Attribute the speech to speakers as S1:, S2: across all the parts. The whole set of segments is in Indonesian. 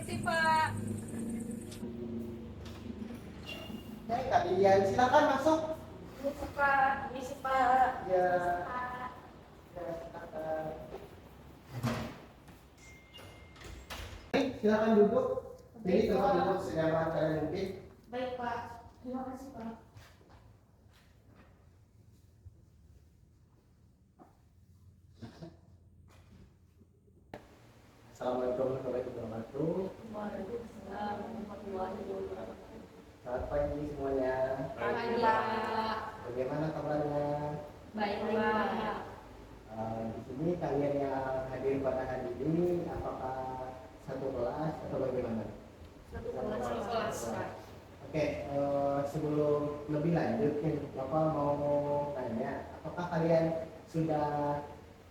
S1: Permisi Pak.
S2: Kak Dian, silakan masuk.
S1: Permisi Pak. Permisi Pak.
S2: Ya,
S1: Permisi, Pak.
S2: ya silakan. Silakan duduk. Jadi tempat duduk senyaman kalian mungkin.
S1: Baik Pak. Terima kasih Pak.
S2: Assalamualaikum warahmatullahi wabarakatuh.
S1: Waalaikumsalam warahmatullahi wabarakatuh.
S2: Selamat pagi semuanya.
S1: Pagi Pak.
S2: Bagaimana kabarnya?
S1: Baik Pak.
S2: Di sini kalian yang hadir pada hari ini, apakah satu kelas atau bagaimana?
S1: Satu kelas Pak.
S2: Oke, sebelum lebih lanjut nih, Bapak mau tanya, apakah kalian sudah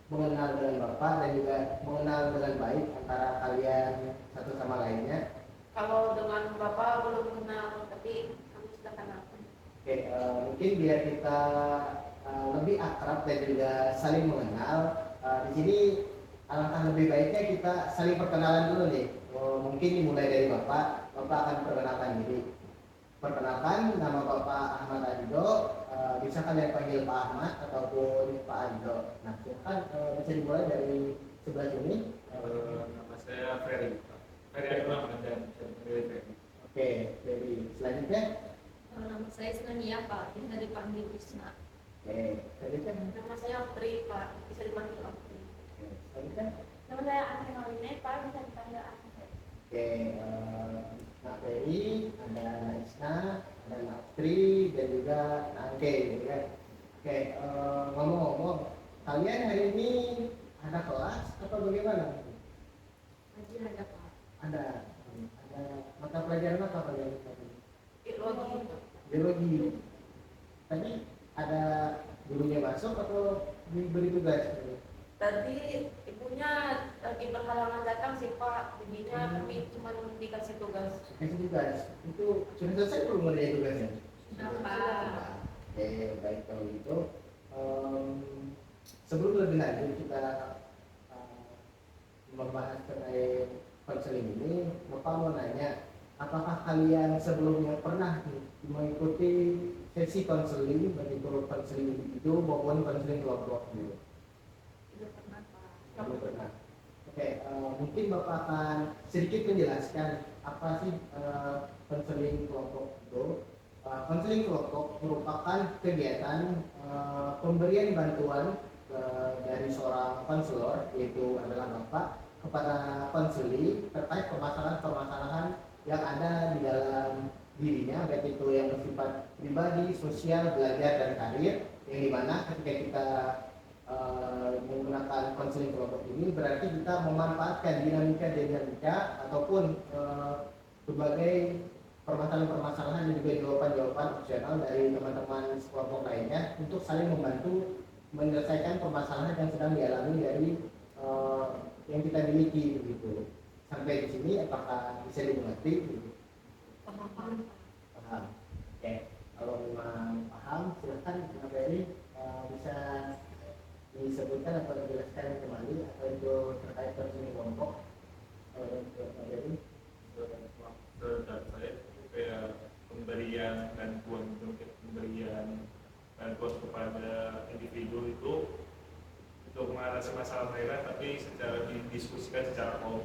S2: mengenal dengan Bapak dan juga mengenal dengan baik antara kalian satu sama lainnya?
S1: Kalau dengan Bapak belum kenal, tapi kami sudah kenal.
S2: Oke, mungkin biar kita lebih akrab dan juga saling mengenal, di sini alangkah lebih baiknya kita saling perkenalan dulu nih. Mungkin dimulai dari Bapak. Bapak akan perkenalkan diri. Perkenalkan, nama Bapak Ahmad Adido. Bisa kalian panggil Pak Ahmad ataupun Pak Adido. Nah, silakan bisa dimulai dari sebelah sini.
S3: Nama saya Ferry. Ferry Agama dan Ferry.
S2: Oke, jadi selanjutnya.
S1: Nama saya Senania Pak. Bisa dipanggil Krisna.
S2: Oke, selanjutnya.
S1: Nama saya Putri Pak. Bisa dipanggil Putri.
S2: Oke, selanjutnya.
S1: Nama saya Andre Maline Pak. Bisa dipanggil Andre.
S2: Oke, Nak Ferry, ada Nak Isna, ada Nak Tri, dan juga Nak Angke, gitu kan. Oke, ngomong-ngomong, kalian hari ini ada kelas atau bagaimana?
S1: Haji ada Pak.
S2: Ada mata pelajaran apa kalian?
S1: Biologi.
S2: Biologi. Tadi ada gurunya masuk atau diberi tugas?
S1: Tadi ibunya lagi berhalangan datang sih Pak, jadinya kami cuma dikasih tugas.
S2: Kasih tugas. Itu sudah selesai belum ngerjain tugasnya?
S1: Sudah Pak.
S2: Oke, baik kalau gitu. Sebelum lebih lanjut kita membahas terkait konseling ini, Bapak mau nanya, apakah kalian sebelumnya pernah mengikuti sesi konseling, baik itu konseling individu maupun konseling kelompok gitu?
S1: Sudah pernah Pak.
S2: Kamu pernah. Oke, mungkin Bapak akan sedikit menjelaskan apa sih konseling kelompok itu. Konseling kelompok merupakan kegiatan pemberian bantuan dari seorang konselor, yaitu adalah Bapak, kepada konseli terkait permasalahan-permasalahan yang ada di dalam dirinya, baik itu yang bersifat pribadi, sosial, belajar, dan karir, yang dimana ketika kita menggunakan konseling kelompok ini berarti kita memanfaatkan dinamika ataupun berbagai permasalahan-permasalahan dan juga jawaban-jawaban opsional dari teman-teman kelompok lainnya untuk saling membantu menyelesaikan permasalahan yang sedang dialami dari yang kita miliki begitu. Sampai di sini apakah bisa dimengerti?
S1: Paham.
S2: Paham. Oke, kalau memang paham silakan Pak Ferry bisa disebutkan atau dijelaskan kembali atau itu terkait konseling kelompok. Pak Ferry.
S3: Dari saya kayak pemberian bantuan kepada individu itu untuk mengatasi masalah mereka, tapi secara didiskusikan secara umum.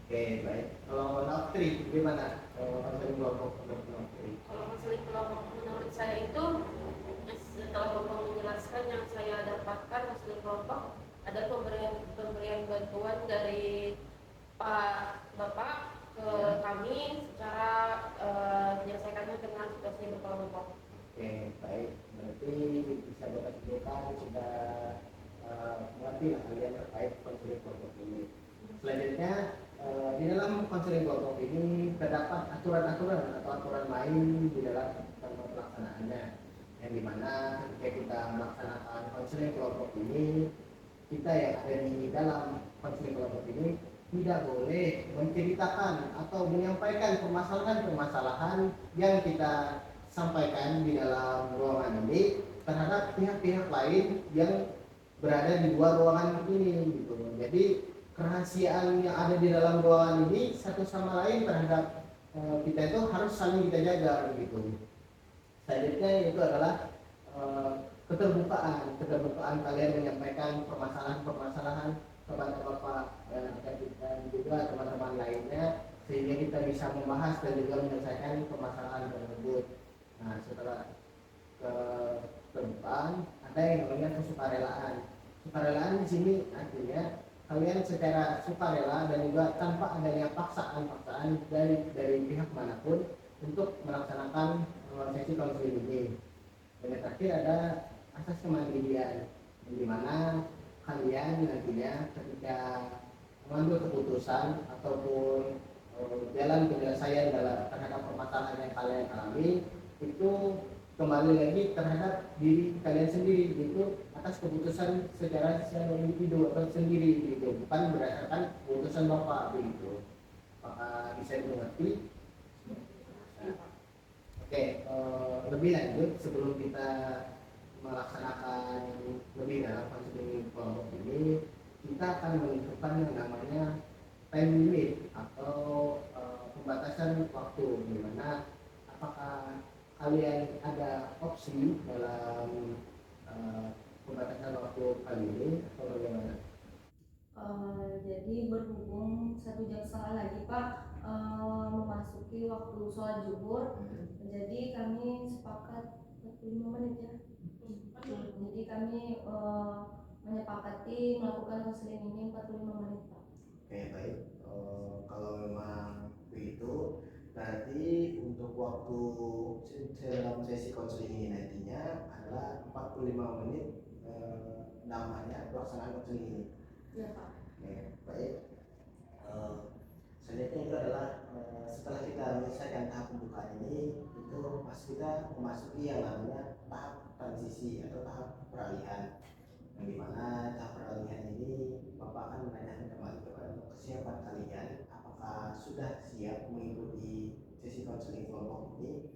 S2: Oke, baik. Kalau Naftri, gimana konseling kelompok menurut Naftri?
S1: Kalau konseling kelompok menurut saya itu setelah Bapak menjelaskan yang saya dapatkan konseling kelompok ada pemberian bantuan dari Pak Bapak ke kami secara menyelesaikannya dengan situasi berkelompok.
S2: Oke, baik. Berarti bisa Bapak simpulkan sudah mengerti lah kalian terkait konseling kelompok ini. Selanjutnya di dalam konseling kelompok ini terdapat aturan-aturan atau aturan main di dalam pelaksanaannya, yang dimana ketika kita melaksanakan konseling kelompok ini, kita yang ada di dalam konseling kelompok ini tidak boleh menceritakan atau menyampaikan permasalahan-permasalahan yang kita sampaikan di dalam ruangan ini terhadap pihak-pihak lain yang berada di luar ruangan ini gitu. Jadi kerahasiaan yang ada di dalam ruangan ini satu sama lain terhadap kita itu harus saling kita jaga begitu. Selanjutnya itu adalah keterbukaan kalian menyampaikan permasalahan-permasalahan kepada Bapak dan juga teman-teman lainnya sehingga kita bisa membahas dan juga menyelesaikan permasalahan tersebut. Nah, setelah keterbukaan ada yang namanya kesukarelaan. Sukarelaan di sini artinya kalian secara sukarela dan juga tanpa adanya paksaan dari pihak manapun untuk melaksanakan sesi konseling ini. Dan yang terakhir ada asas kemandirian, di mana kalian nantinya ketika mengambil keputusan ataupun jalan penyelesaian terhadap permasalahan yang kalian alami itu kembali lagi terhadap diri kalian sendiri, itu atas keputusan secara individu atau sendiri gitu, bukan berdasarkan keputusan Bapak begitu. Apakah bisa dimengerti? Oke, lebih lanjut sebelum kita melaksanakan lebih dalam konseling kelompok ini, kita akan menentukan yang namanya time limit atau pembatasan waktu, di mana apakah kalian ada opsi dalam pembatasan waktu kali ini atau bagaimana?
S4: Jadi berhubung 1,5 jam lagi Pak memasuki waktu sholat zuhur, jadi kami sepakat 45 menit ya. Jadi kami menyepakati melakukan konseling ini 45 menit Pak.
S2: Oke, baik. Kalau memang begitu, berarti untuk waktu dalam sesi konseling ini nantinya adalah 45 menit namanya pelaksanaan konseling ini.
S4: Iya Pak.
S2: Oke, baik. Selanjutnya itu adalah setelah kita menyelesaikan tahap pembukaan ini, itu kita memasuki yang namanya tahap transisi atau tahap peralihan, yang dimana tahap peralihan ini Bapak akan menanyakan kembali kepada kesiapan kalian, apakah sudah siap mengikuti sesi konseling kelompok ini